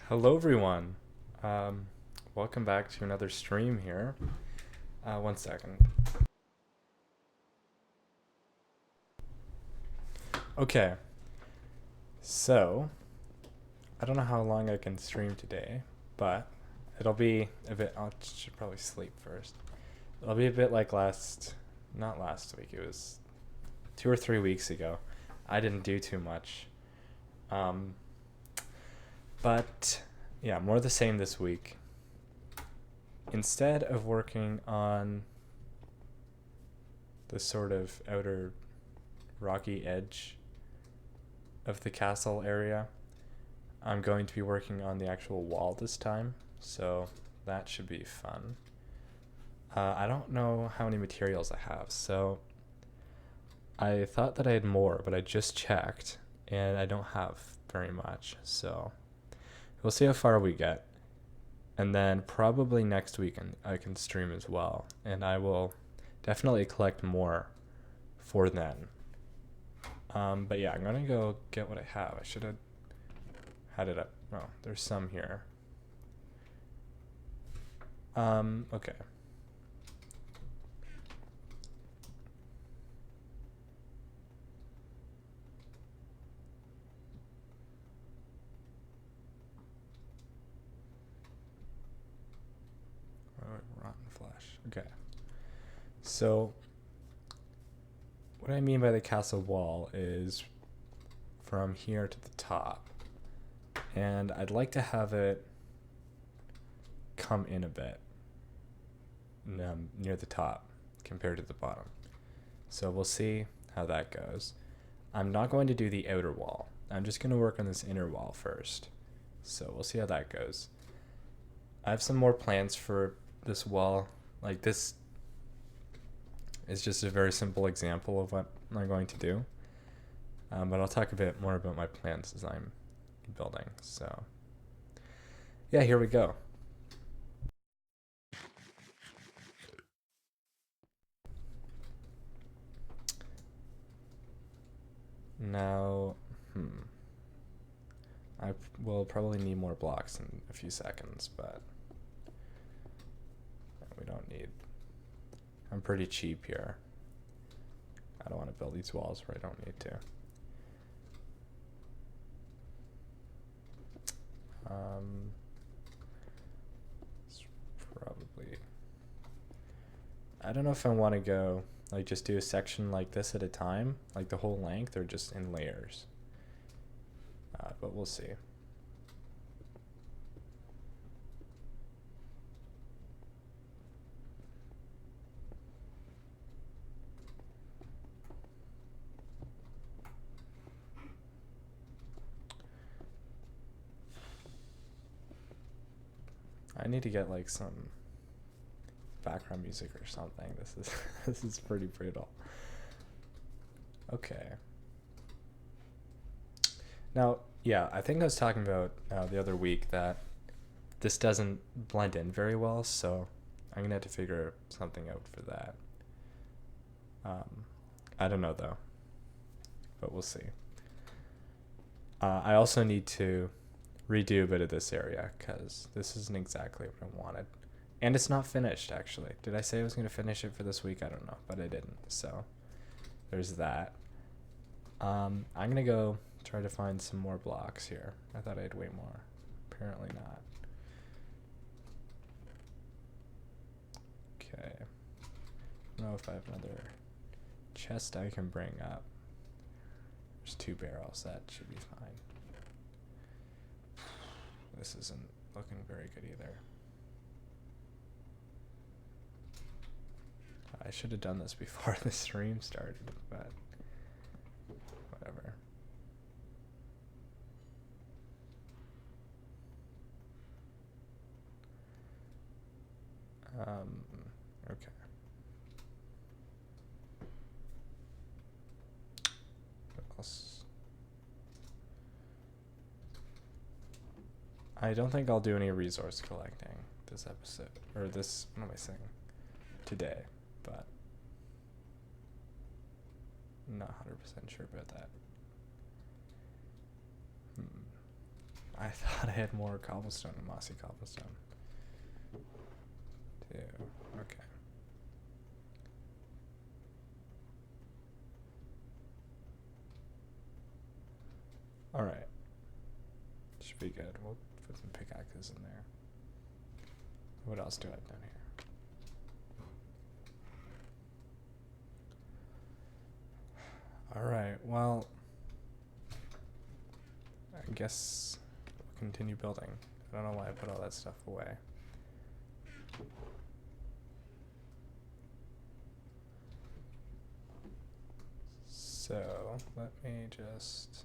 Hello, everyone. Welcome back to another stream here. One second. Okay, so I don't know how long I can stream today, but it'll be a bit. I should probably sleep first. It'll be a bit like not last week. It was 2 or 3 weeks ago. I didn't do too much. Um, but yeah, more the same this week. Instead of working on the sort of outer rocky edge of the castle area, I'm going to be working on the actual wall this time, so that should be fun. I don't know how many materials I have, so I thought that I had more, but I just checked, and I don't have very much, so we'll see how far we get. And then probably next week I can stream as well, and I will definitely collect more for then. But yeah, I'm gonna go get what I have. I should have had it up. Oh, there's some here. Okay. Rotten flesh. Okay. So, what I mean by the castle wall is from here to the top. And I'd like to have it come in a bit near the top compared to the bottom. So we'll see how that goes. I'm not going to do the outer wall. I'm just going to work on this inner wall first. So we'll see how that goes. I have some more plans for this wall. Like, this is just a very simple example of what I'm going to do. But I'll talk a bit more about my plans as I'm building. So yeah, here we go. Now, I will probably need more blocks in a few seconds, but we don't need. I'm pretty cheap here. I don't want to build these walls where I don't need to. It's probably. I don't know if I want to go like just do a section like this at a time, like the whole length, or just in layers. But we'll see. I need to get like some background music or something. This is this is pretty brutal. Okay. Now, yeah, I think I was talking about the other week that this doesn't blend in very well, so I'm gonna have to figure something out for that. I don't know though, but we'll see. I also need to redo a bit of this area because this isn't exactly what I wanted. And it's not finished, actually. Did I say I was going to finish it for this week? I don't know, but I didn't. So there's that. I'm going to go try to find some more blocks here. I thought I had way more. Apparently not. Okay. I don't know if I have another chest I can bring up. There's 2 barrels. That should be fine. This isn't looking very good either. I should have done this before the stream started, but whatever. Okay. What else? I don't think I'll do any resource collecting this episode, or this, what am I saying, today, but I'm not 100% sure about that. I thought I had more cobblestone and mossy cobblestone. 2. Okay. Alright. Should be good. We'll put some pickaxes in there. What else do I have down here? Alright, well, I guess we'll continue building. I don't know why I put all that stuff away. So, let me just...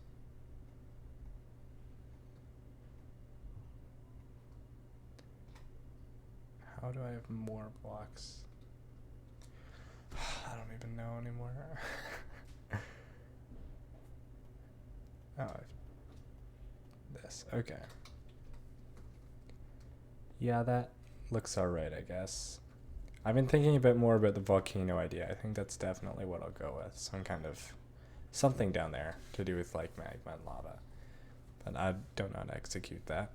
How do I have more blocks? I don't even know anymore. Oh, this. Okay. Yeah, that looks alright, I guess. I've been thinking a bit more about the volcano idea. I think that's definitely what I'll go with. Some kind of something down there to do with like magma and lava. But I don't know how to execute that.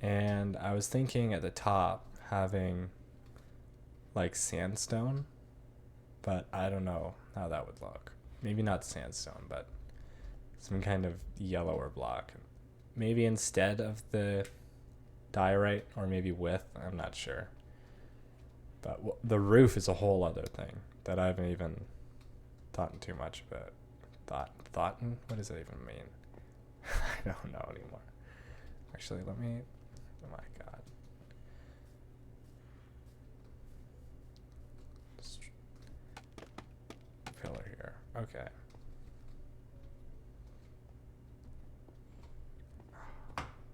And I was thinking at the top having like sandstone, but I don't know how that would look. Maybe not sandstone, but some kind of yellower block. Maybe instead of the diorite, or maybe with, I'm not sure. But the roof is a whole other thing that I haven't even thought too much about. Thought? What does that even mean? I don't know anymore. Actually, let me, oh my god. Pillar here, okay.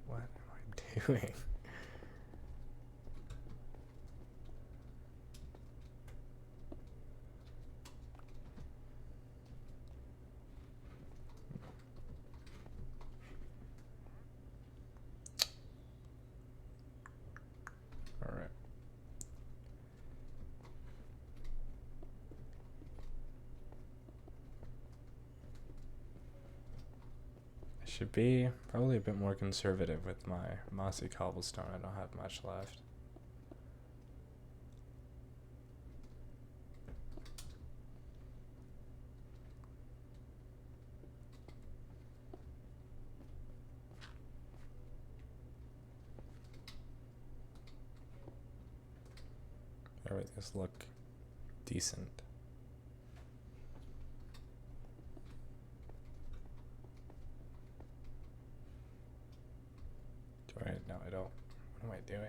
What am I doing? Alright. I should be probably a bit more conservative with my mossy cobblestone. I don't have much left. Everything's look decent. No, I don't. What am I doing?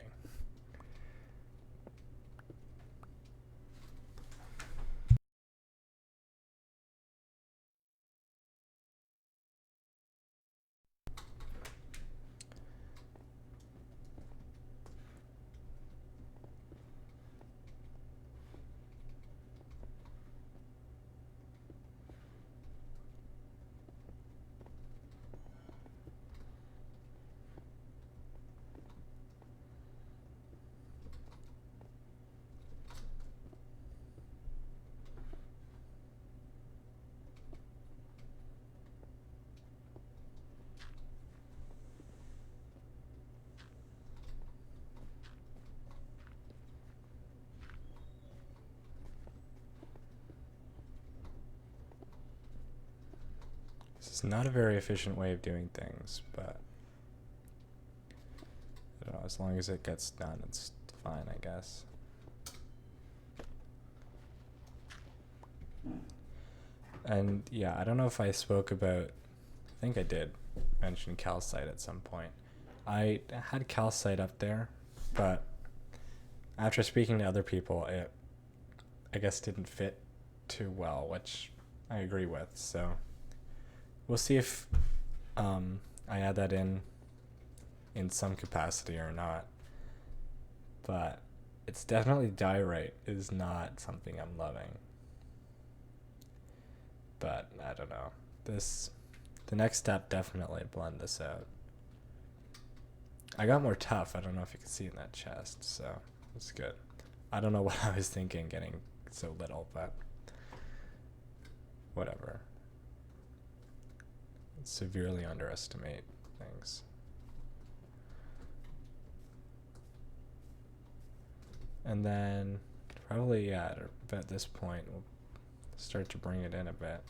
This is not a very efficient way of doing things, but I don't know, as long as it gets done, it's fine, I guess. And yeah, I don't know if I spoke about, I think I did mention calcite at some point. I had calcite up there, but after speaking to other people, it, I guess, didn't fit too well, which I agree with, so we'll see if I add that in some capacity or not. But it's definitely diorite is not something I'm loving. But I don't know. The next step, definitely blend this out. I got more tough. I don't know if you can see in that chest, so it's good. I don't know what I was thinking getting so little, but whatever. severely underestimate things. And then probably, yeah, at about this point, we'll start to bring it in a bit.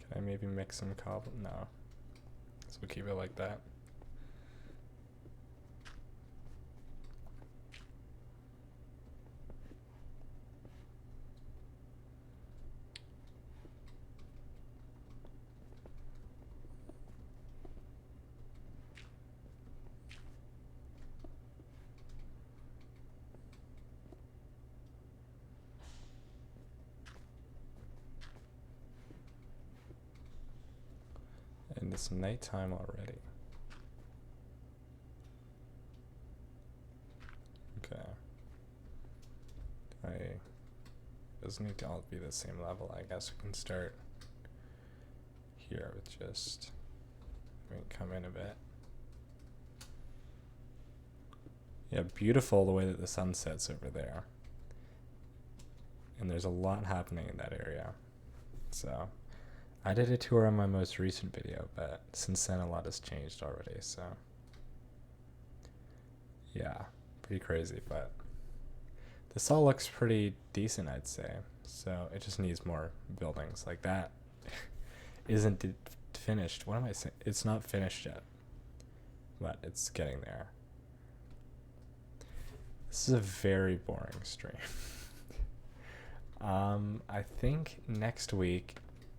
Can I maybe mix some cobble? No. So we'll keep it like that. And it's nighttime already. Okay. It doesn't need to all be the same level. I guess we can start here with just, we can come in a bit. Yeah, beautiful the way that the sun sets over there. And there's a lot happening in that area. So I did a tour on my most recent video, but since then a lot has changed already, so yeah, pretty crazy, but this all looks pretty decent, I'd say. So it just needs more buildings. Like that isn't finished. What am I saying? It's not finished yet, but it's getting there. This is a very boring stream. I think next week,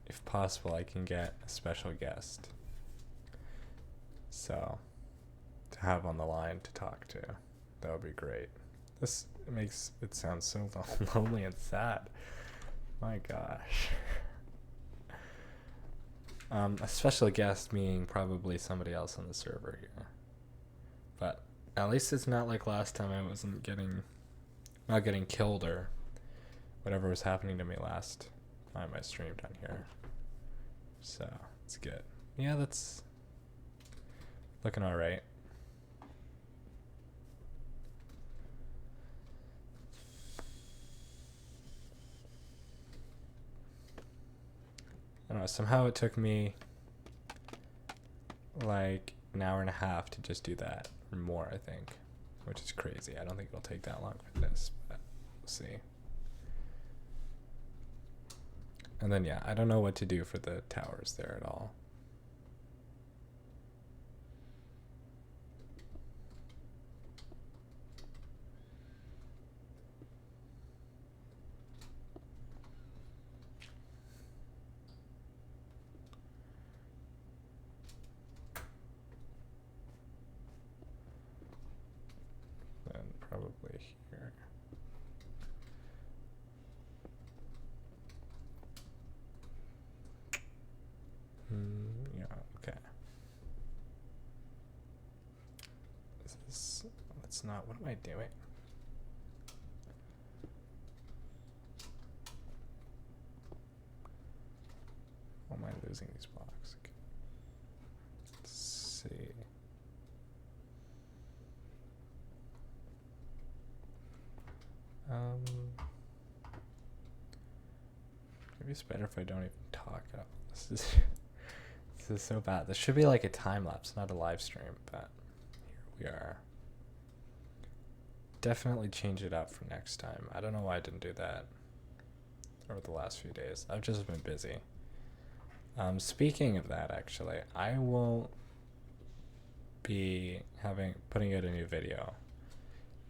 if possible, I can get a special guest. So, to have on the line to talk to, that would be great. This makes it sound so lonely and sad. My gosh. A special guest meaning probably somebody else on the server here. But at least it's not like last time I wasn't not getting killed or whatever was happening to me last time I streamed on here. So, it's good. Yeah, that's looking alright. I don't know, somehow it took me like an hour and a half to just do that, or more, I think, which is crazy. I don't think it'll take that long for this, but we'll see. And then, yeah, I don't know what to do for the towers there at all. Then probably here. Yeah, okay. That's not, what am I doing? Why am I losing these blocks? Okay. Let's see. Maybe it's better if I don't even talk at all. This is so bad. This should be like a time lapse, not a live stream, but here we are. Definitely change it up for next time. I don't know why I didn't do that over the last few days. I've just been busy. Speaking of that, actually, I won't be putting out a new video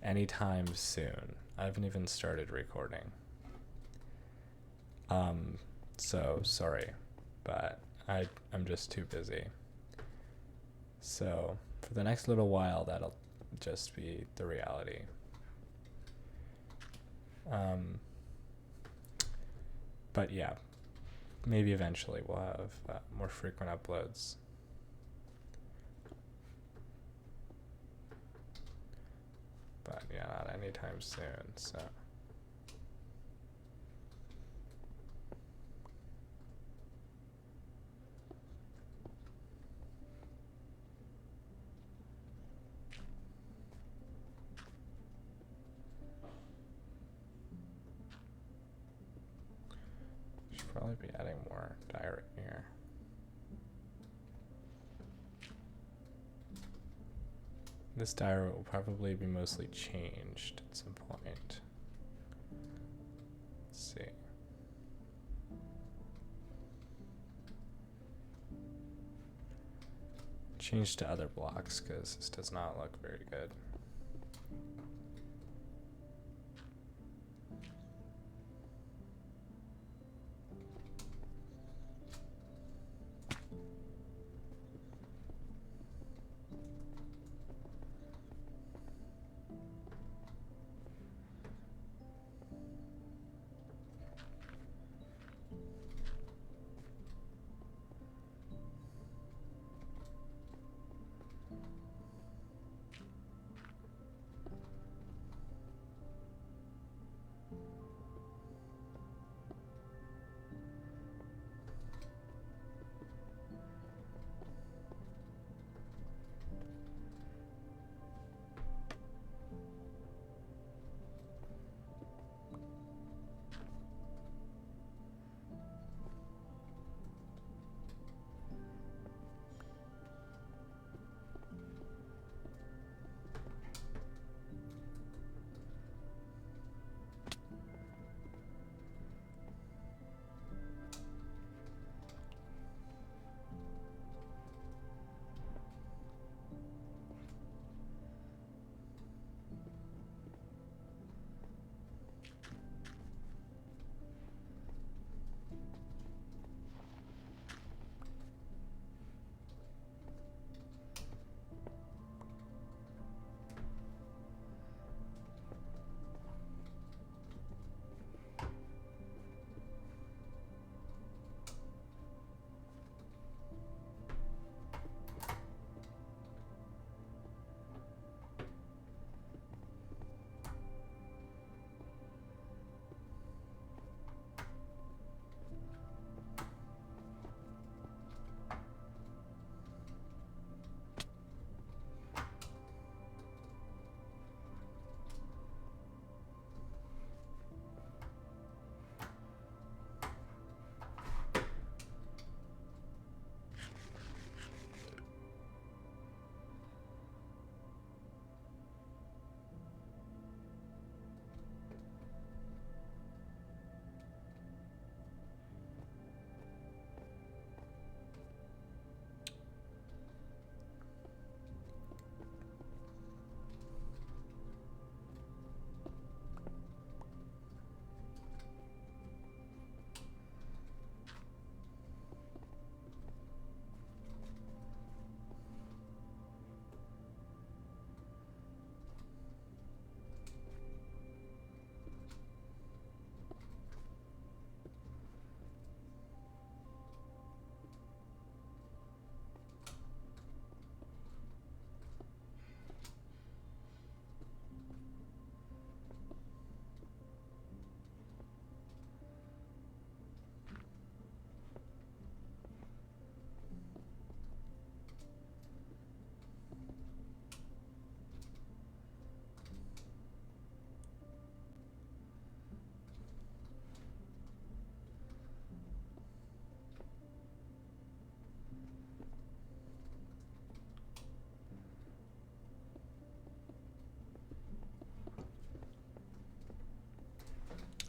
anytime soon. I haven't even started recording. So sorry, but I'm just too busy. So for the next little while, that'll just be the reality. But yeah, maybe eventually we'll have more frequent uploads. But yeah, not anytime soon, so. probably be adding more diorite here. This diorite will probably be mostly changed at some point. Let's see. Change to other blocks because this does not look very good.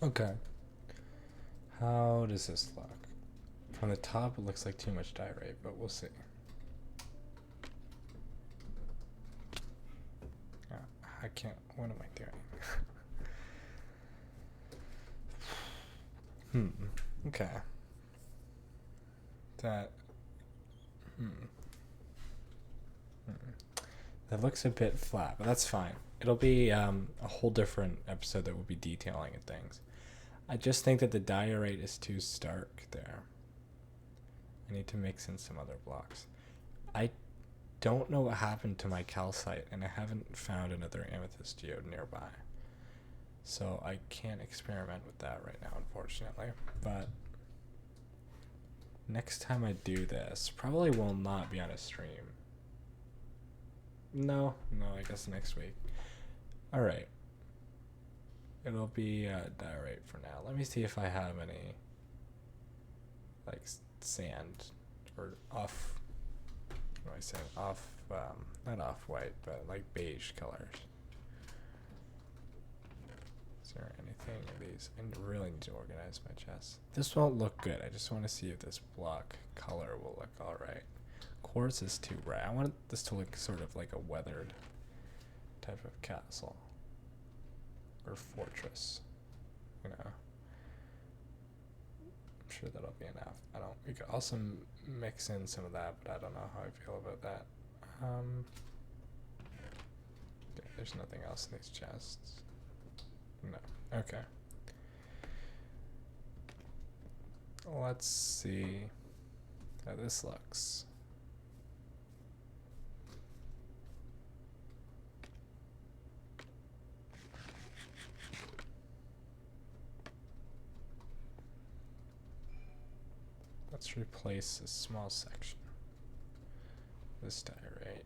Okay. How does this look? From the top, it looks like too much diorite, but we'll see. I can't. What am I doing? Okay. That. That looks a bit flat, but that's fine. It'll be a whole different episode that will be detailing and things. I just think that the diorite is too stark there. I need to mix in some other blocks. I don't know what happened to my calcite, and I haven't found another amethyst geode nearby. So I can't experiment with that right now, unfortunately. But next time I do this, probably will not be on a stream. No, I guess next week. Alright. It'll be diorite for now. Let me see if I have any like sand or off. What do I say? Off, not off white, but like beige colors. Is there anything in these? I really need to organize my chest. This won't look good. I just want to see if this block color will look all right. Quartz is too bright. I want this to look sort of like a weathered type of castle or fortress. You know. I'm sure that'll be enough. We could also mix in some of that, but I don't know how I feel about that. Okay, there's nothing else in these chests. No. Okay. Let's see how this looks. Let's replace a small section. This diorite.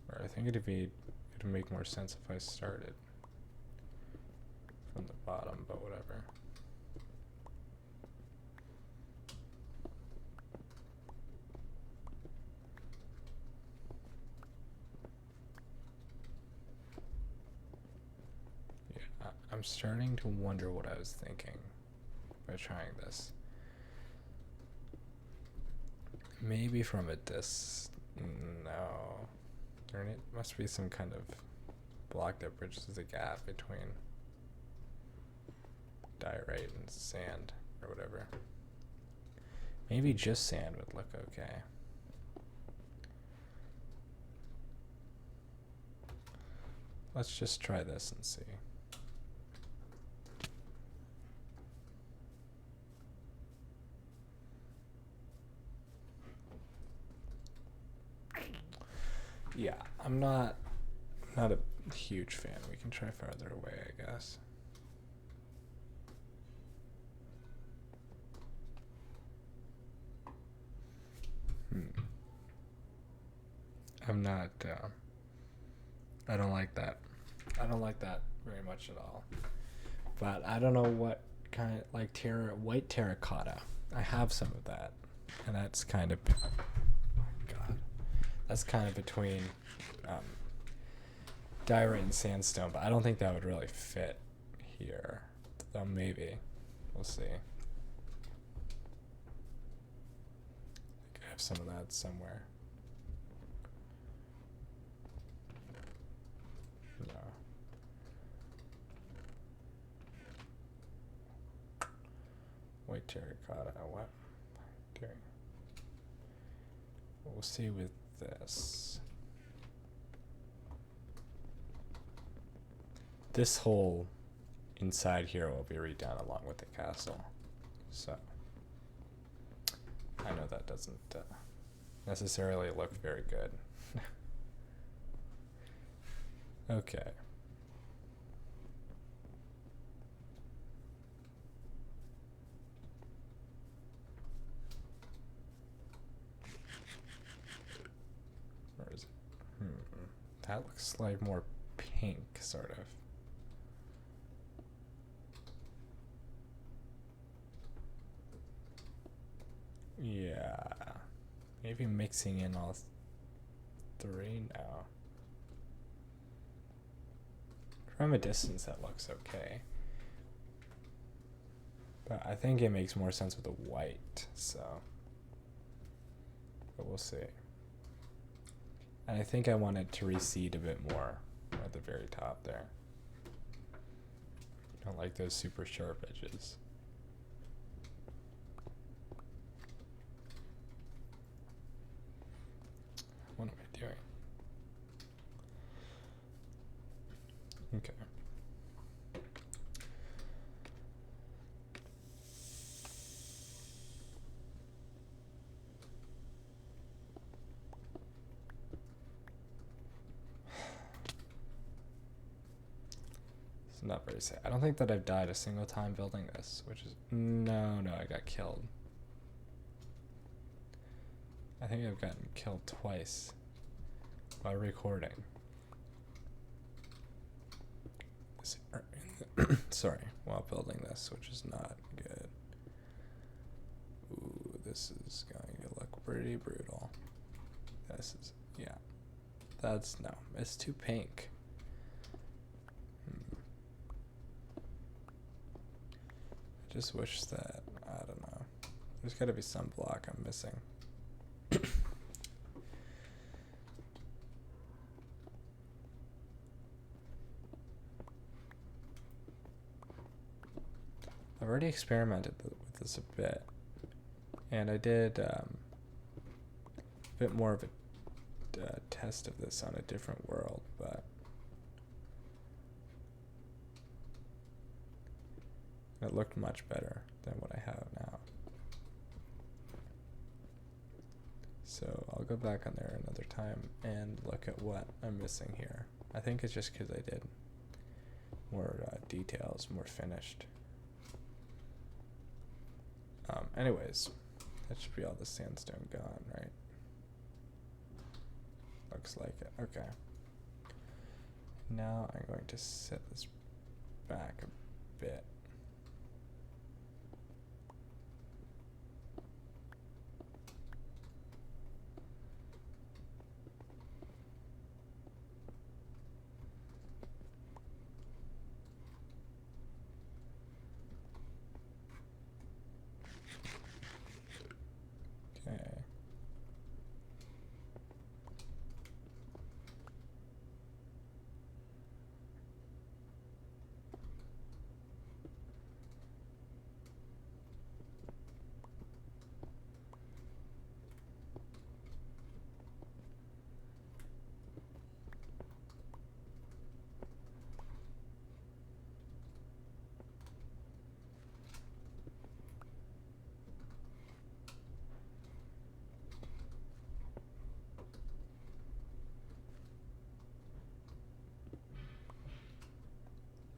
Or I think it'd make more sense if I started from the bottom, but whatever. I'm starting to wonder what I was thinking by trying this. Maybe from a no. There must be some kind of block that bridges the gap between diorite and sand or whatever. Maybe just sand would look okay. Let's just try this and see. Yeah, I'm not a huge fan. We can try farther away, I guess. I'm not, I don't like that. I don't like that very much at all. But I don't know what kind, like white terracotta. I have some of that. And that's kind of, oh my God. That's kind of between diorite and sandstone, but I don't think that would really fit here. Though maybe. We'll see. I have some of that somewhere. No. White terracotta. What am I doing? We'll see with this. This whole inside here will be redone along with the castle. So I know that doesn't necessarily look very good. Okay. Where is it? That looks like more pink, sort of. Yeah. Maybe mixing in all three now. From a distance, that looks okay. But I think it makes more sense with the white, so. But we'll see. And I think I wanted to reseed a bit more at the very top there. Don't like those super sharp edges. What am I doing? Okay. It's not very safe. I don't think that I've died a single time building this, which is... No, I got killed. I think I've gotten killed twice by recording. Sorry, while building this, which is not good. Ooh, this is going to look pretty brutal. This is, yeah. That's, no, it's too pink. I just wish that, I don't know. There's got to be some block I'm missing. I've already experimented with this a bit, and I did a bit more of a test of this on a different world, but it looked much better than what I have now. So I'll go back on there another time and look at what I'm missing here. I think it's just because I did more details, more finished. Anyways, that should be all the sandstone gone, right? Looks like it. Okay. Now I'm going to set this back a bit. Okay.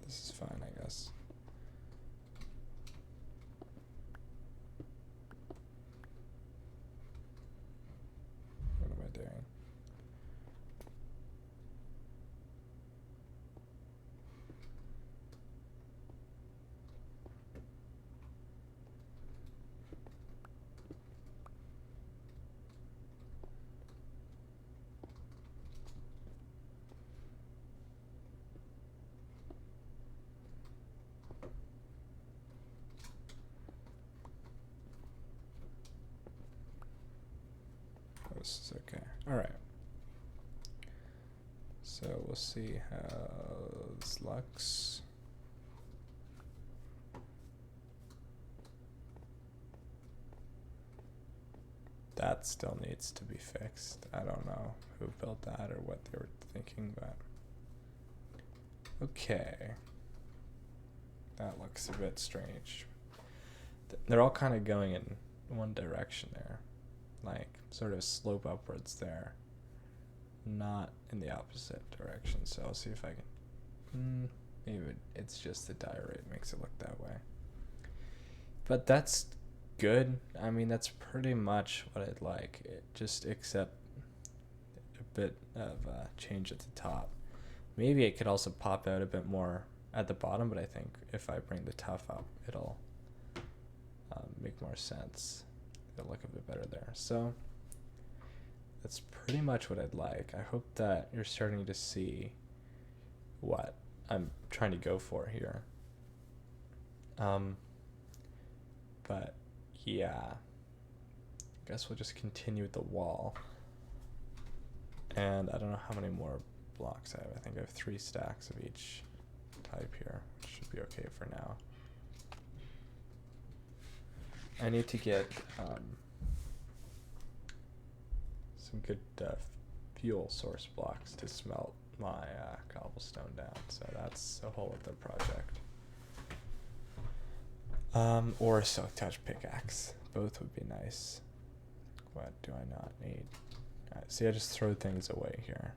This is fine, I guess. What am I doing? This is okay. All right. So we'll see how this looks. That still needs to be fixed. I don't know who built that or what they were thinking, but okay. That looks a bit strange. They're all kind of going in one direction there, like sort of slope upwards there, not in the opposite direction. So I'll see if I can, maybe it's just the die rate makes it look that way, but that's good. I mean, that's pretty much what I'd like, just except a bit of change at the top. Maybe it could also pop out a bit more at the bottom, but I think if I bring the tuff up, it'll make more sense. It'll look a bit better there. So that's pretty much what I'd like. I hope that you're starting to see what I'm trying to go for here. But yeah, I guess we'll just continue with the wall. And I don't know how many more blocks I have. I think I have 3 stacks of each type here, which should be okay for now. I need to get some good fuel source blocks to smelt my cobblestone down, so that's a whole other project. Or a silk touch pickaxe. Both would be nice. What do I not need? Alright, see, I just throw things away here.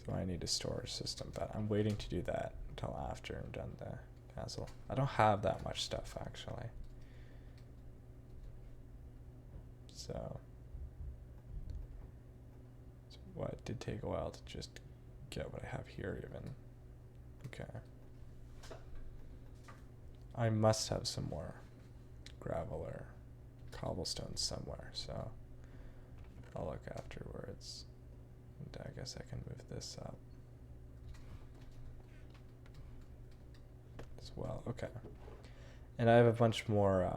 So I need a storage system, but I'm waiting to do that until after I'm done the castle. I don't have that much stuff, actually. So what, it did take a while to just get what I have here even. Okay. I must have some more gravel or cobblestone somewhere, so I'll look afterwards. And I guess I can move this up as well. Okay. And I have a bunch more,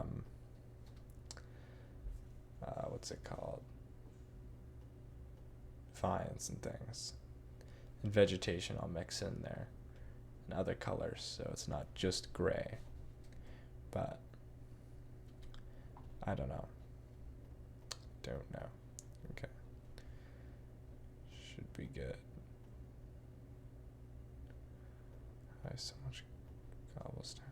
what's it called? Vines and things. And vegetation I'll mix in there. And other colors, so it's not just gray. But I don't know. Don't know. Okay. Should be good. I have so much cobblestone.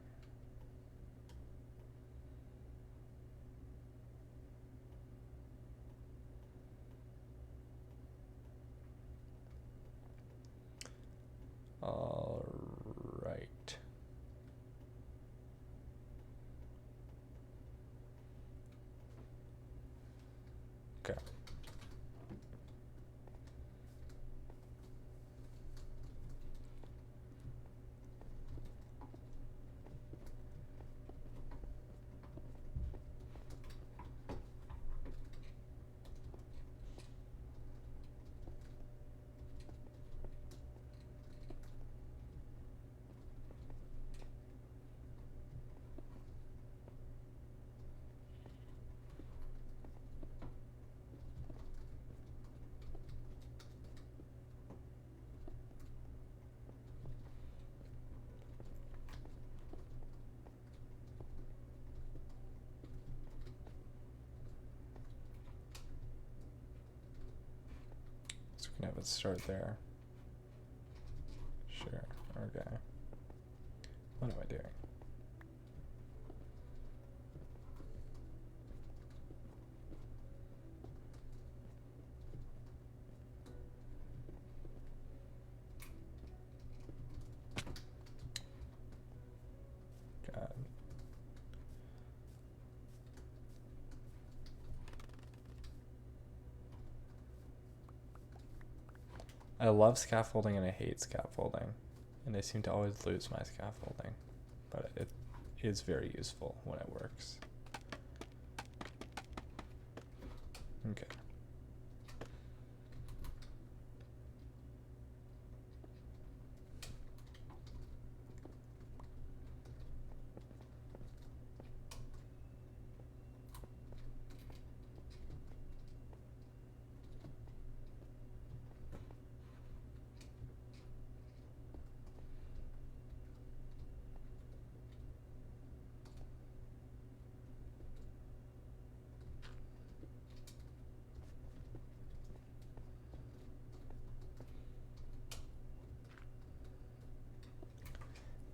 All right. Okay. So we can have it start there. Sure. Okay. What am I doing? God. I love scaffolding and I hate scaffolding. And I seem to always lose my scaffolding. But it is very useful when it works. Okay.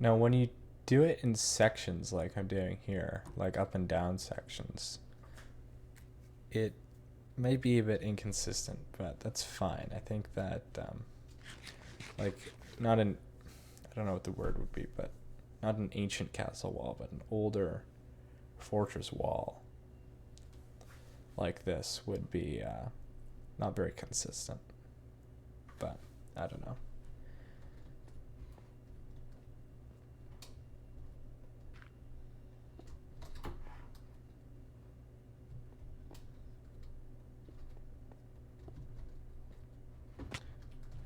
Now, when you do it in sections like I'm doing here, like up and down sections, it may be a bit inconsistent, but that's fine. I think that, like, not an, I don't know what the word would be, but not an ancient castle wall, but an older fortress wall like this would be not very consistent. But I don't know.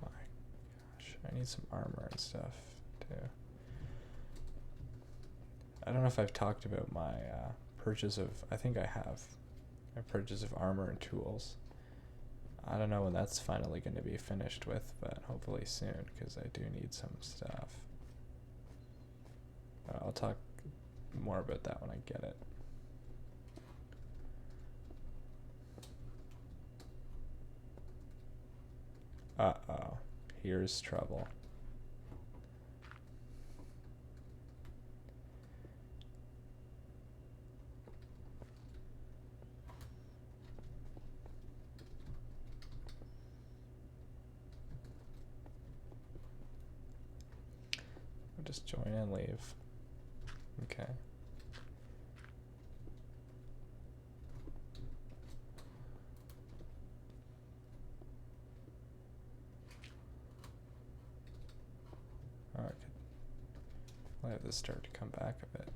My gosh, I need some armor and stuff too. I don't know if I've talked about my purchase of, I think I have, my purchase of armor and tools. I don't know when that's finally going to be finished with, but hopefully soon, because I do need some stuff. I'll talk more about that when I get it. Uh-oh, here's trouble. I'll just join and leave. Okay. have this start to come back a bit.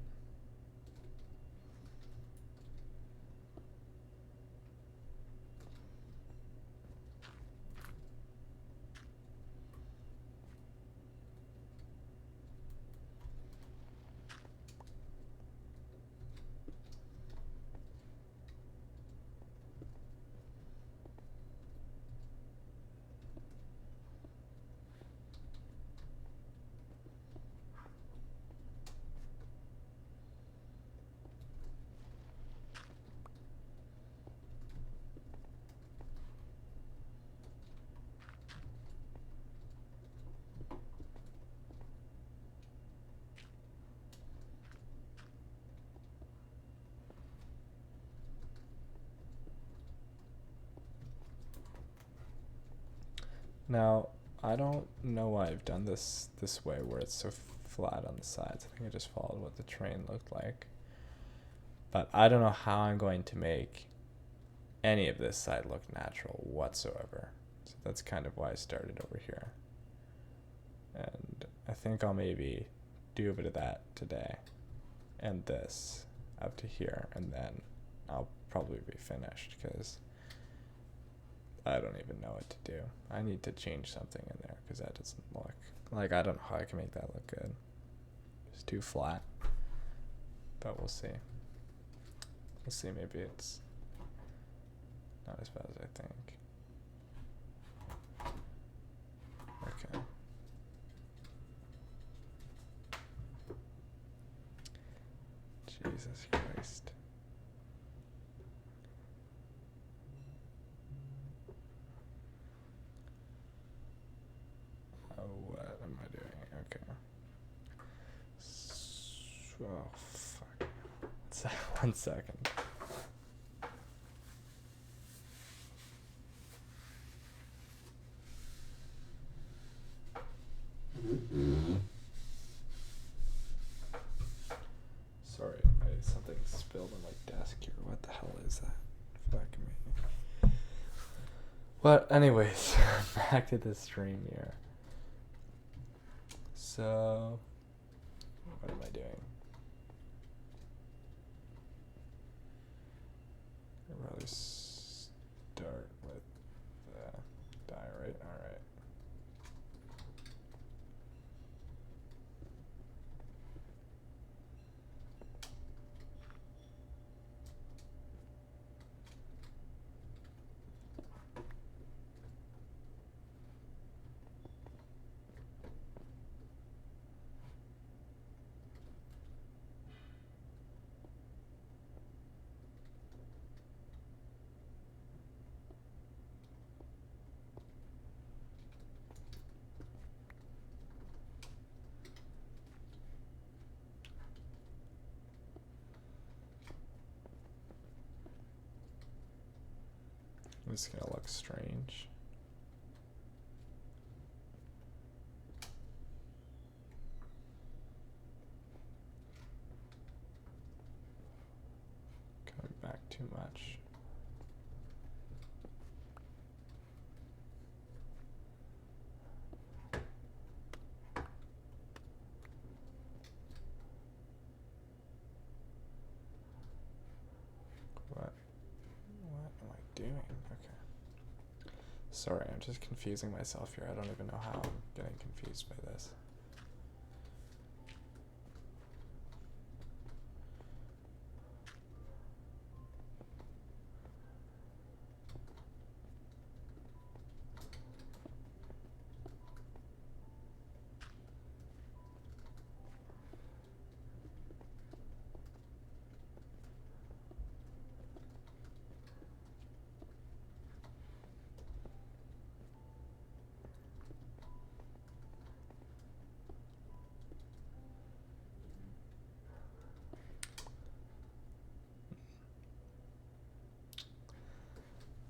Now, I don't know why I've done this way where it's so flat on the sides. I think I just followed what the train looked like. But I don't know how I'm going to make any of this side look natural whatsoever. So that's kind of why I started over here. And I think I'll maybe do a bit of that today. And this up to here. And then I'll probably be finished because I don't even know what to do. I need to change something in there because that doesn't look like, I don't know how I can make that look good. It's too flat. But we'll see. We'll see, maybe it's not as bad as I think. Okay. Jesus Christ. What am I doing? Okay. Oh, fuck. 1 second. Sorry, something spilled on my desk here. What the hell is that? Fuck me. But anyways, back to the stream here. So, what am I doing? I'll probably start with the die, right? Alright. This is gonna look strange. Coming back too much. What am I doing? Okay. Sorry, I'm just confusing myself here. I don't even know how I'm getting confused by this.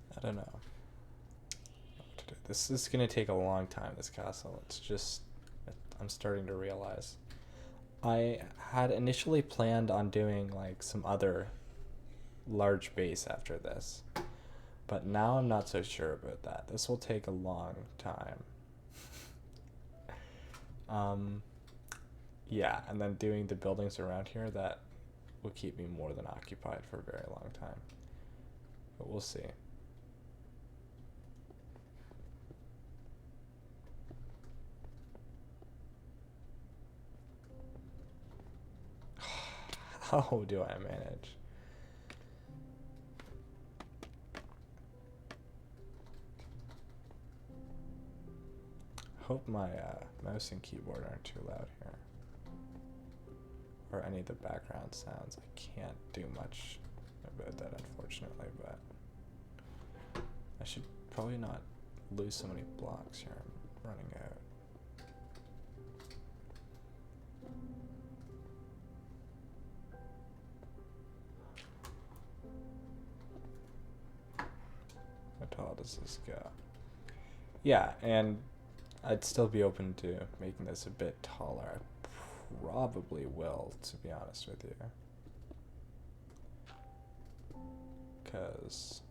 I don't know what to do. This is going to take a long time, this castle. It's just, I'm starting to realize. I had initially planned on doing like some other large base after this, but now I'm not so sure about that. This will take a long time. yeah, and then doing the buildings around here, that will keep me more than occupied for a very long time. But we'll see. How do I manage? Hope my mouse and keyboard aren't too loud here. Or any of the background sounds. I can't do much about that, unfortunately, but I should probably not lose so many blocks here. I'm running out. How tall does this go? Yeah, and I'd still be open to making this a bit taller. I probably will, to be honest with you. Because...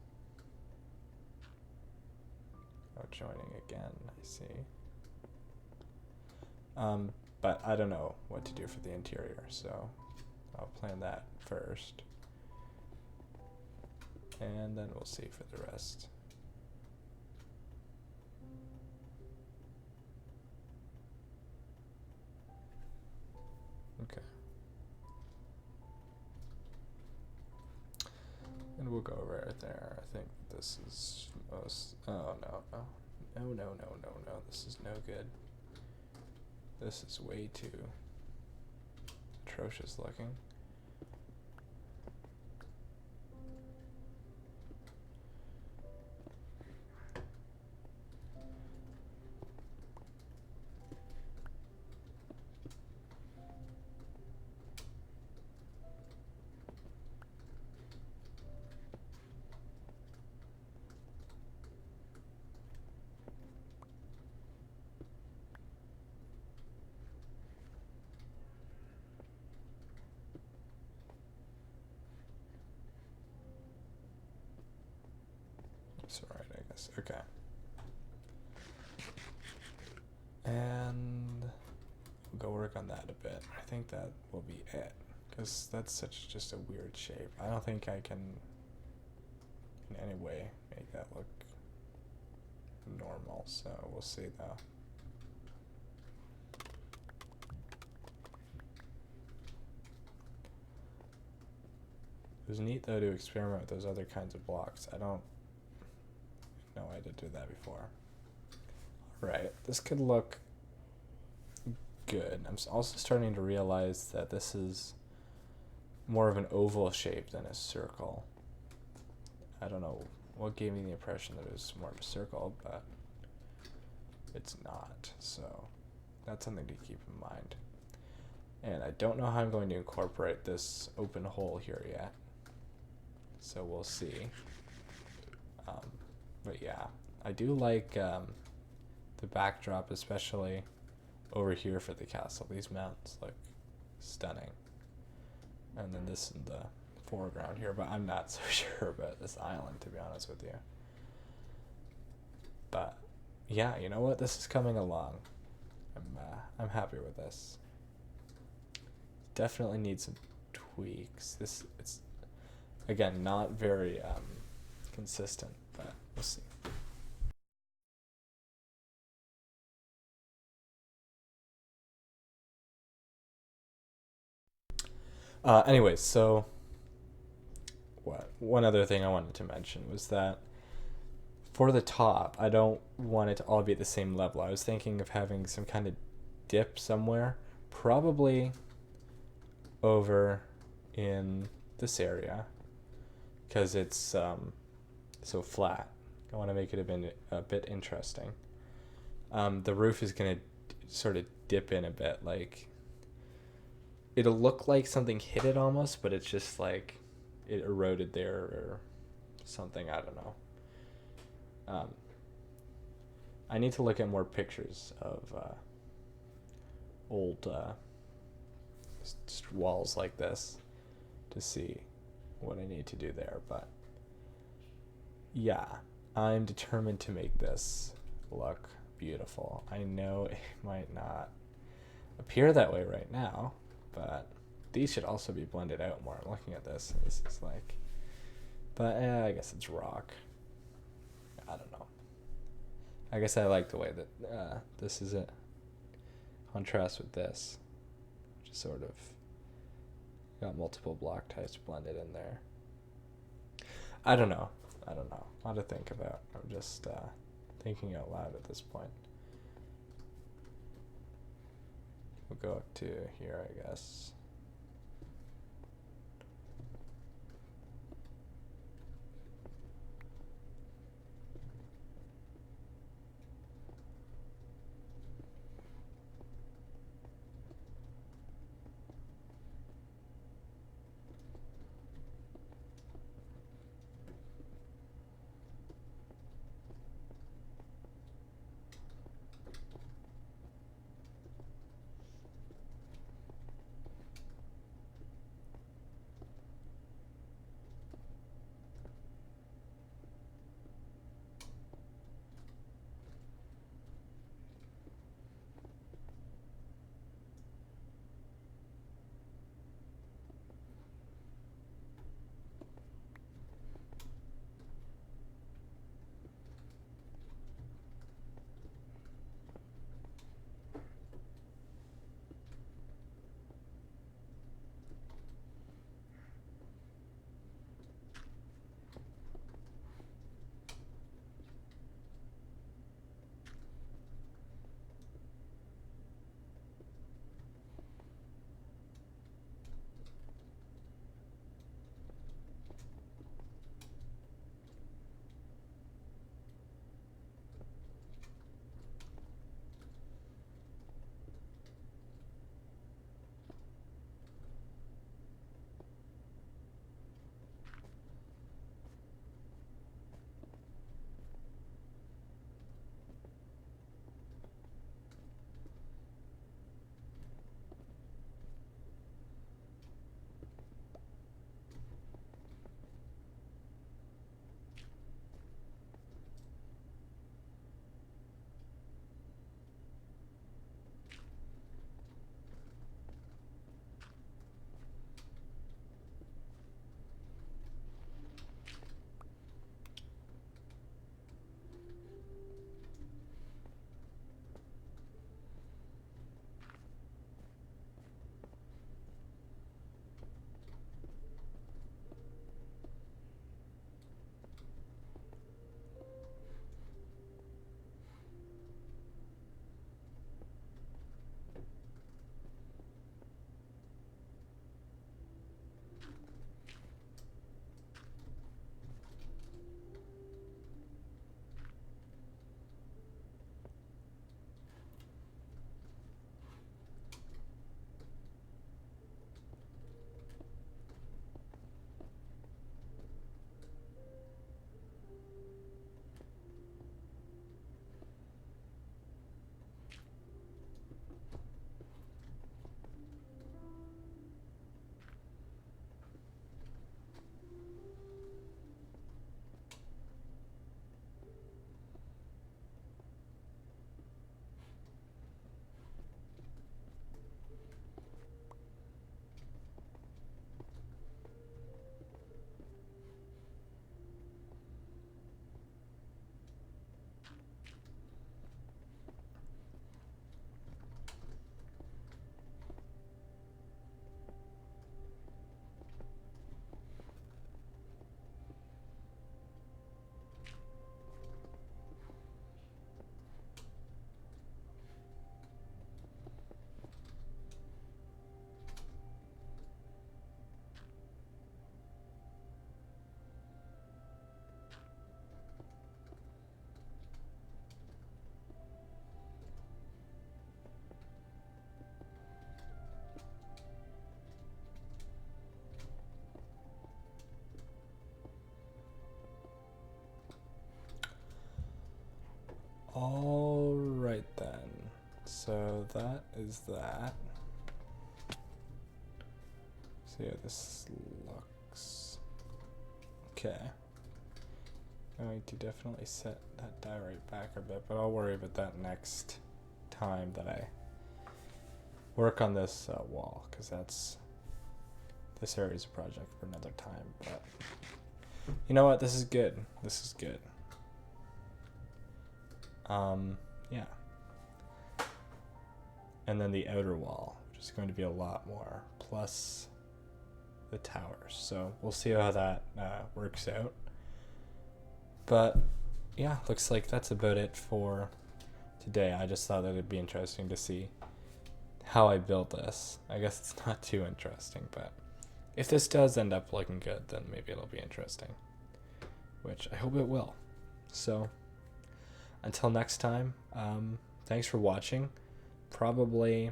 oh, joining again, I see. But I don't know what to do for the interior, so I'll plan that first. And then we'll see for the rest. Okay. And we'll go right there. I think this is most... oh, no, no. No, no, no, no, no. This is no good. This is way too atrocious looking. That's alright, I guess. Okay. And we'll go work on that a bit. I think that will be it. Because that's such just a weird shape. I don't think I can in any way make that look normal. So we'll see though. It was neat though to experiment with those other kinds of blocks. I don't know I did do that before. Alright, this could look good. I'm also starting to realize that this is more of an oval shape than a circle. I don't know what gave me the impression that it was more of a circle, but it's not. So that's something to keep in mind. And I don't know how I'm going to incorporate this open hole here yet. So we'll see. But yeah, I do like the backdrop, especially over here for the castle. These mountains look stunning. And then this in the foreground here, but I'm not so sure about this island, to be honest with you. But yeah, you know what? This is coming along. I'm happy with this. Definitely need some tweaks. It's again not very consistent, but we'll see. Anyways, so one other thing I wanted to mention was that for the top, I don't want it to all be at the same level. I was thinking of having some kind of dip somewhere, probably over in this area, because it's so flat. I want to make it a bit interesting. The roof is going to sort of dip in a bit, like it'll look like something hit it almost, but it's just like it eroded there or something. I don't know. I need to look at more pictures of old walls like this to see what I need to do there. But yeah, I'm determined to make this look beautiful. I know it might not appear that way right now, but these should also be blended out more. I'm looking at this, and this is like, but I guess it's rock. I don't know. I guess I like the way that this is a contrast with this, which is sort of got multiple block types blended in there. I don't know. A lot to think about. I'm just thinking out loud at this point. We'll go up to here, I guess. All right then. So that is that. See how this looks. Okay. Going to definitely set that die right back a bit, but I'll worry about that next time that I work on this wall, because this area is a project for another time. But you know what? This is good. This is good. Yeah. And then the outer wall, which is going to be a lot more, plus the towers. So we'll see how that works out. But yeah, looks like that's about it for today. I just thought that it'd be interesting to see how I built this. I guess it's not too interesting, but if this does end up looking good, then maybe it'll be interesting, which I hope it will. So until next time, thanks for watching. Probably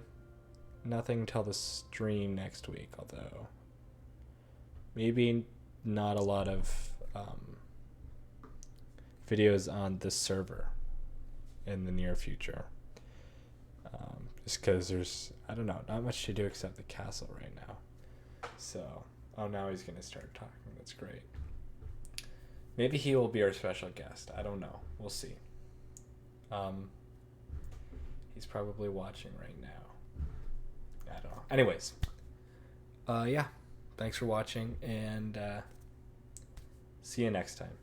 nothing till the stream next week, although maybe not a lot of videos on this server in the near future. Just because there's, I don't know, not much to do except the castle right now. So, oh, now he's going to start talking. That's great. Maybe he will be our special guest. I don't know. We'll see. He's probably watching right now. I don't know. Anyways, yeah. Thanks for watching, and see you next time.